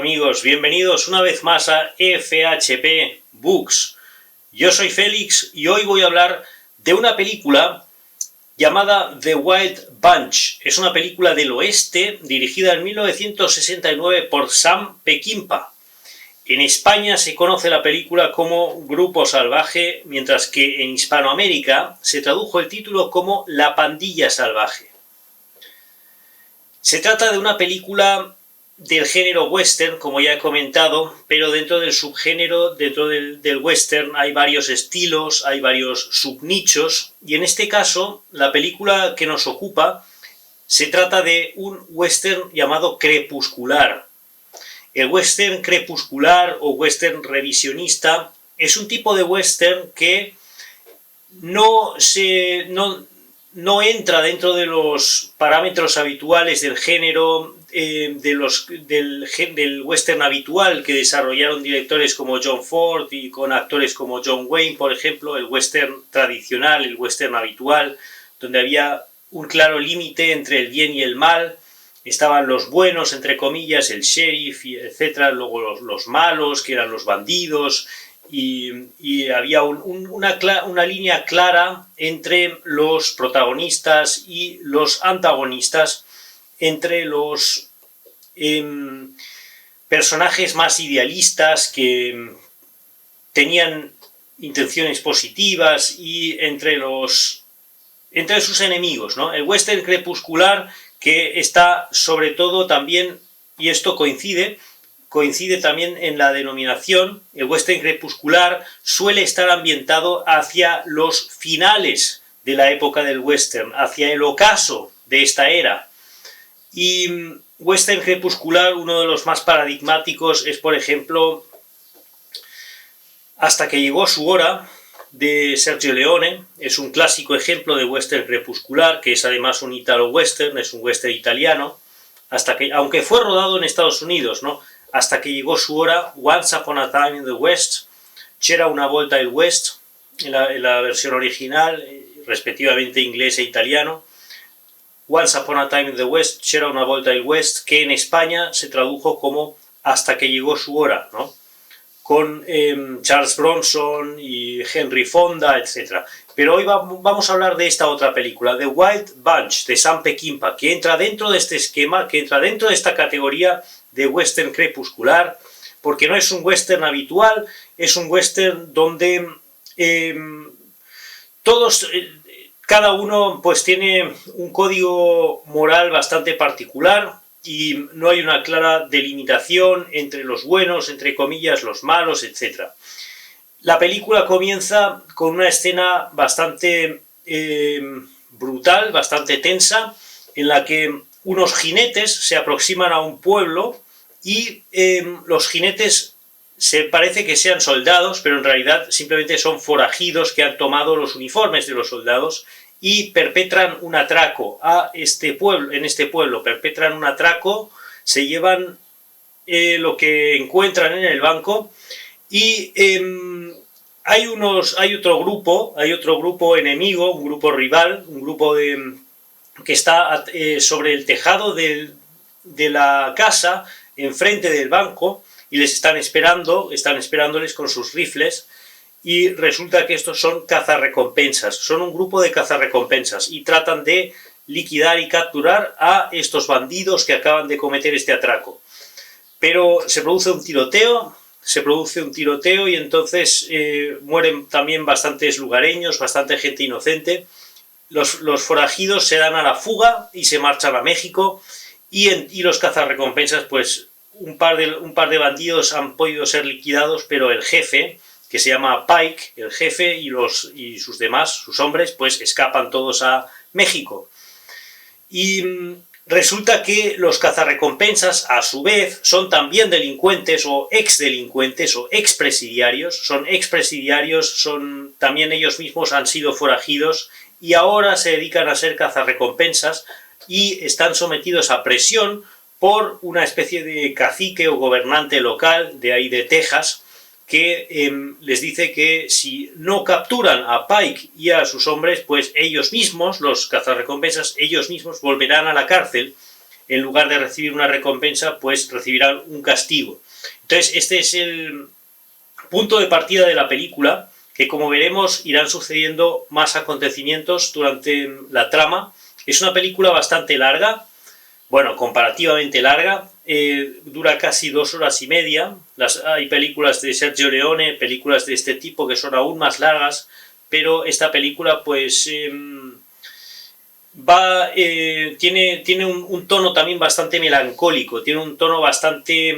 amigos, bienvenidos una vez más a FHP Books. Yo soy Félix y hoy voy a hablar de una película llamada The Wild Bunch. Es una película del oeste dirigida en 1969 por Sam Peckinpah. En España se conoce la película como Grupo Salvaje, mientras que en Hispanoamérica se tradujo el título como La Pandilla Salvaje. Se trata de una película del género western, como ya he comentado, pero dentro del subgénero, dentro del western hay varios estilos, hay varios subnichos, y en este caso la película que nos ocupa se trata de un western llamado crepuscular. El western crepuscular o western revisionista es un tipo de western que no entra dentro de los parámetros habituales del género, del western habitual que desarrollaron directores como John Ford y con actores como John Wayne, por ejemplo, el western tradicional, el western habitual, donde había un claro límite entre el bien y el mal. Estaban los buenos, entre comillas, el sheriff, etc. Luego los malos, que eran los bandidos, y había una línea clara entre los protagonistas y los antagonistas, entre los personajes más idealistas que tenían intenciones positivas y entre sus enemigos, ¿no? El western crepuscular, que está sobre todo también, y esto coincide también en la denominación, el western crepuscular suele estar ambientado hacia los finales de la época del western, hacia el ocaso de esta era. Y western crepuscular, uno de los más paradigmáticos es, por ejemplo, Hasta que llegó su hora, de Sergio Leone. Es un clásico ejemplo de western crepuscular, que es además un italo-western, es un western italiano, aunque fue rodado en Estados Unidos, ¿no? Hasta que llegó su hora, Once Upon a Time in the West, C'era una volta al West, en la versión original, respectivamente inglés e italiano. Once Upon a Time in the West, C'era una volta al West, que en España se tradujo como Hasta que llegó su hora, ¿no? Con Charles Bronson y Henry Fonda, etc. Pero hoy vamos a hablar de esta otra película, The Wild Bunch, de Sam Peckinpah, que entra dentro de este esquema, que entra dentro de esta categoría de western crepuscular, porque no es un western habitual, es un western donde cada uno pues tiene un código moral bastante particular, y no hay una clara delimitación entre los buenos, entre comillas, los malos, etc. La película comienza con una escena bastante brutal, bastante tensa, en la que unos jinetes se aproximan a un pueblo y los jinetes parece que sean soldados, pero en realidad simplemente son forajidos que han tomado los uniformes de los soldados y perpetran un atraco en este pueblo, perpetran un atraco, se llevan lo que encuentran en el banco, y hay otro grupo enemigo, un grupo rival, un grupo que está sobre el tejado de la casa, enfrente del banco, y les están esperándoles con sus rifles. Y resulta que estos son cazarrecompensas, son un grupo de cazarrecompensas y tratan de liquidar y capturar a estos bandidos que acaban de cometer este atraco. Pero se produce un tiroteo y entonces mueren también bastantes lugareños, bastante gente inocente. Los forajidos se dan a la fuga y se marchan a México, y los cazarrecompensas, pues un par de bandidos han podido ser liquidados, pero el jefe, que se llama Pike, el jefe, y sus hombres, pues escapan todos a México. Y resulta que los cazarrecompensas, a su vez, son también delincuentes o exdelincuentes o expresidiarios, también ellos mismos han sido forajidos y ahora se dedican a ser cazarrecompensas y están sometidos a presión por una especie de cacique o gobernante local de ahí de Texas, que les dice que si no capturan a Pike y a sus hombres, pues ellos mismos, los cazarrecompensas, ellos mismos volverán a la cárcel en lugar de recibir una recompensa, pues recibirán un castigo. Entonces, este es el punto de partida de la película, que como veremos irán sucediendo más acontecimientos durante la trama. Es una película bastante larga, bueno, comparativamente larga, dura casi 2 horas y media. Hay películas de Sergio Leone, películas de este tipo que son aún más largas, pero esta película pues tiene un tono también bastante melancólico, tiene un tono bastante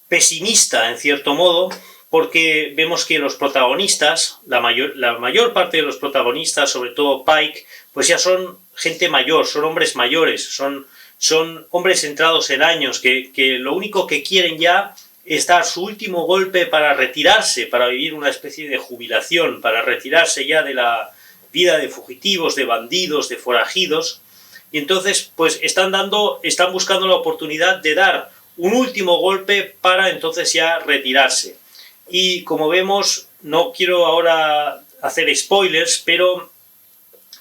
pesimista en cierto modo, porque vemos que los protagonistas, la mayor parte de los protagonistas, sobre todo Pike, pues ya son gente mayor, son hombres mayores, son hombres entrados en años, que lo único que quieren ya es dar su último golpe para retirarse, para vivir una especie de jubilación, para retirarse ya de la vida de fugitivos, de bandidos, de forajidos, y entonces pues están buscando la oportunidad de dar un último golpe para entonces ya retirarse. Y como vemos, no quiero ahora hacer spoilers, pero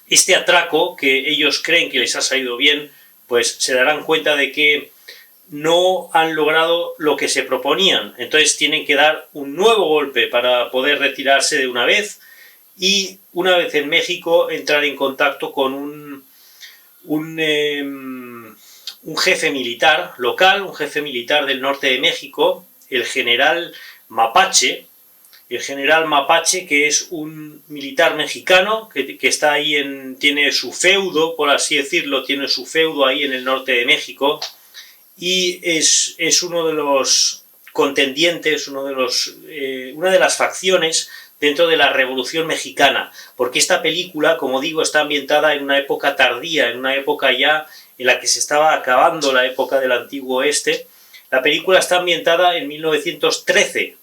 este atraco que ellos creen que les ha salido bien, pues se darán cuenta de que no han logrado lo que se proponían. Entonces tienen que dar un nuevo golpe para poder retirarse de una vez, y una vez en México entrar en contacto con un jefe militar local, un jefe militar del norte de México, el general Mapache. El general Mapache, que es un militar mexicano que está ahí, tiene su feudo, por así decirlo, tiene su feudo ahí en el norte de México, y es uno de los contendientes, una de las facciones dentro de la Revolución Mexicana, porque esta película, como digo, está ambientada en una época tardía, en una época ya en la que se estaba acabando la época del Antiguo Oeste. La película está ambientada en 1913,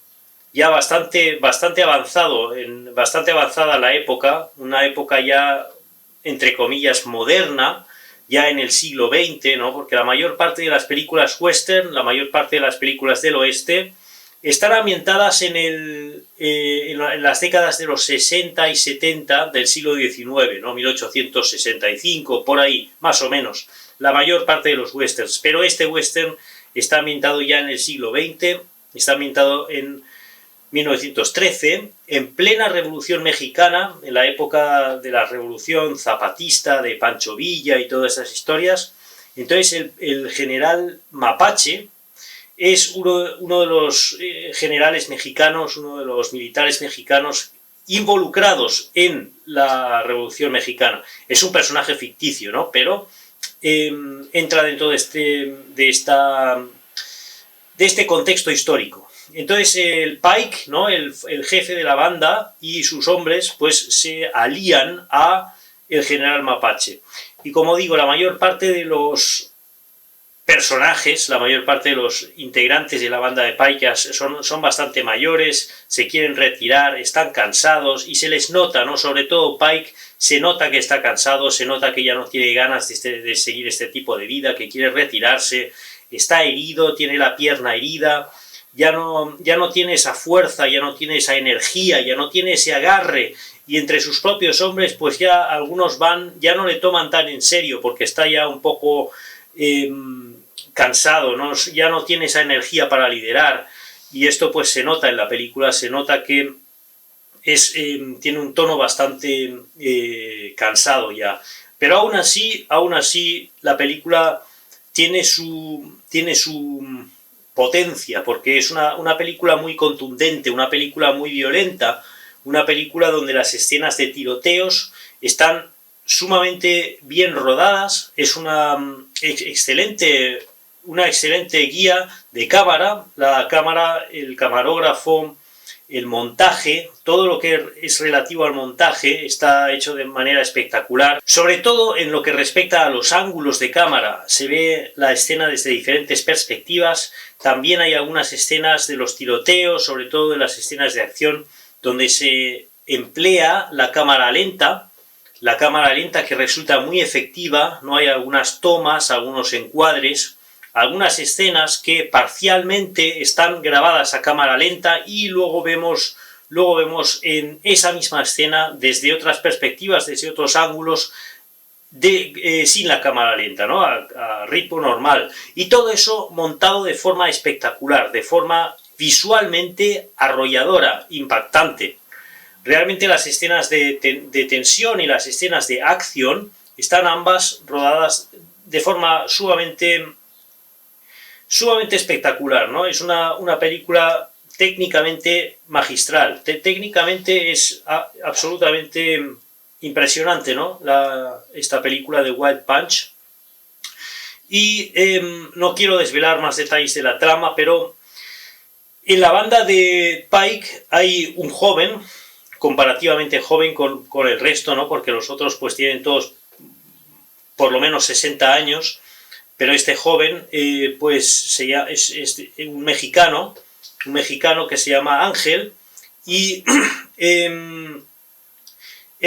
ya bastante avanzada la época, una época ya, entre comillas, moderna, ya en el siglo XX, ¿no? Porque la mayor parte de las películas western, la mayor parte de las películas del oeste, están ambientadas en las décadas de los 60 y 70 del siglo XIX, ¿no? 1865, por ahí, más o menos, la mayor parte de los westerns. Pero este western está ambientado ya en el siglo XX, está ambientado en 1913, en plena Revolución Mexicana, en la época de la Revolución Zapatista, de Pancho Villa y todas esas historias. Entonces el general Mapache es uno de los generales mexicanos, uno de los militares mexicanos involucrados en la Revolución Mexicana. Es un personaje ficticio, ¿no? Pero entra dentro de este contexto histórico. Entonces el Pike, ¿no? el jefe de la banda, y sus hombres pues se alían a el general Mapache. Y como digo, la mayor parte de los personajes, la mayor parte de los integrantes de la banda de Pike son bastante mayores, se quieren retirar, están cansados, y se les nota, ¿no? Sobre todo Pike, se nota que está cansado, se nota que ya no tiene ganas de seguir este tipo de vida, que quiere retirarse, está herido, tiene la pierna herida, ya no tiene esa fuerza, ya no tiene esa energía, ya no tiene ese agarre, y entre sus propios hombres pues ya algunos ya no le toman tan en serio, porque está ya un poco cansado, ¿no? Ya no tiene esa energía para liderar, y esto pues se nota en la película, se nota que tiene un tono bastante cansado ya, pero aún así la película tiene su potencia, porque es una película muy contundente, una película muy violenta, una película donde las escenas de tiroteos están sumamente bien rodadas, es una excelente guía de cámara, el camarógrafo, el montaje, todo lo que es relativo al montaje está hecho de manera espectacular, sobre todo en lo que respecta a los ángulos de cámara. Se ve la escena desde diferentes perspectivas, también hay algunas escenas de los tiroteos, sobre todo de las escenas de acción, donde se emplea la cámara lenta que resulta muy efectiva, no hay algunas tomas, algunos encuadres, algunas escenas que parcialmente están grabadas a cámara lenta, y luego vemos en esa misma escena, desde otras perspectivas, desde otros ángulos, sin la cámara lenta, ¿no? A ritmo normal. Y todo eso montado de forma espectacular, de forma visualmente arrolladora, impactante. Realmente las escenas de tensión y las escenas de acción están ambas rodadas de forma sumamente espectacular, ¿no? Es una película técnicamente magistral. Técnicamente es absolutamente impresionante, ¿no? Esta película de Wild Punch. Y no quiero desvelar más detalles de la trama, pero en la banda de Pike hay un joven, comparativamente joven con el resto, ¿no? Porque los otros pues tienen todos por lo menos 60 años, pero este joven pues es un mexicano que se llama Ángel, y él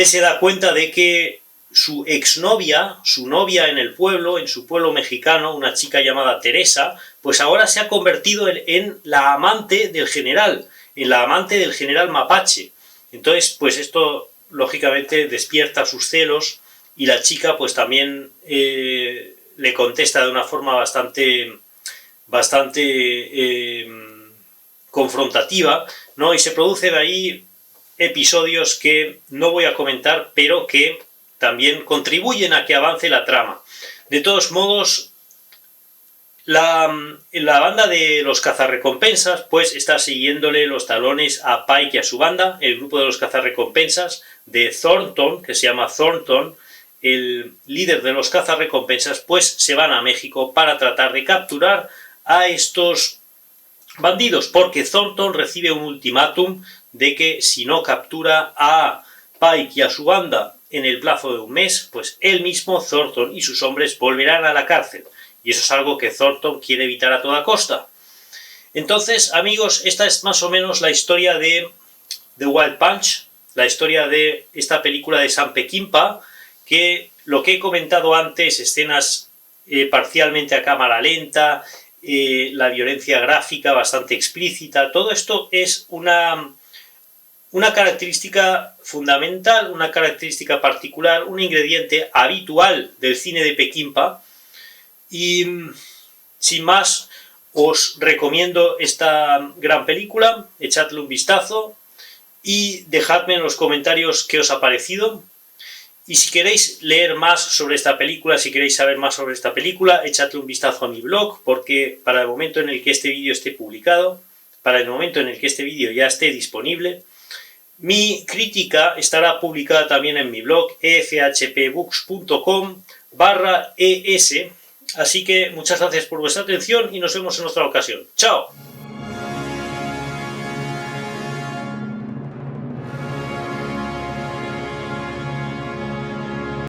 se da cuenta de que su exnovia, su novia en el pueblo, en su pueblo mexicano, una chica llamada Teresa, pues ahora se ha convertido en la amante del general, en la amante del general Mapache. Entonces, pues esto lógicamente despierta sus celos, y la chica pues también le contesta de una forma bastante confrontativa, ¿no? Y se producen ahí episodios que no voy a comentar, pero que también contribuyen a que avance la trama. De todos modos, la banda de los cazarrecompensas pues está siguiéndole los talones a Pike y a su banda. El grupo de los cazarrecompensas de Thornton, que se llama Thornton, el líder de los cazarrecompensas, pues se van a México para tratar de capturar a estos bandidos, porque Thornton recibe un ultimátum de que si no captura a Pike y a su banda en el plazo de un mes, pues él mismo, Thornton y sus hombres volverán a la cárcel. Y eso es algo que Thornton quiere evitar a toda costa. Entonces, amigos, esta es más o menos la historia de The Wild Punch, la historia de esta película de Sam Peckinpah, que lo que he comentado antes, escenas parcialmente a cámara lenta, la violencia gráfica bastante explícita, todo esto es una característica fundamental, una característica particular, un ingrediente habitual del cine de Peckinpah. Y sin más, os recomiendo esta gran película, echadle un vistazo y dejadme en los comentarios qué os ha parecido. Y si queréis leer más sobre esta película, si queréis saber más sobre esta película, echadle un vistazo a mi blog, porque para el momento en el que este vídeo esté publicado, para el momento en el que este vídeo ya esté disponible, mi crítica estará publicada también en mi blog efhpbooks.com/es. Así que muchas gracias por vuestra atención y nos vemos en otra ocasión. ¡Chao!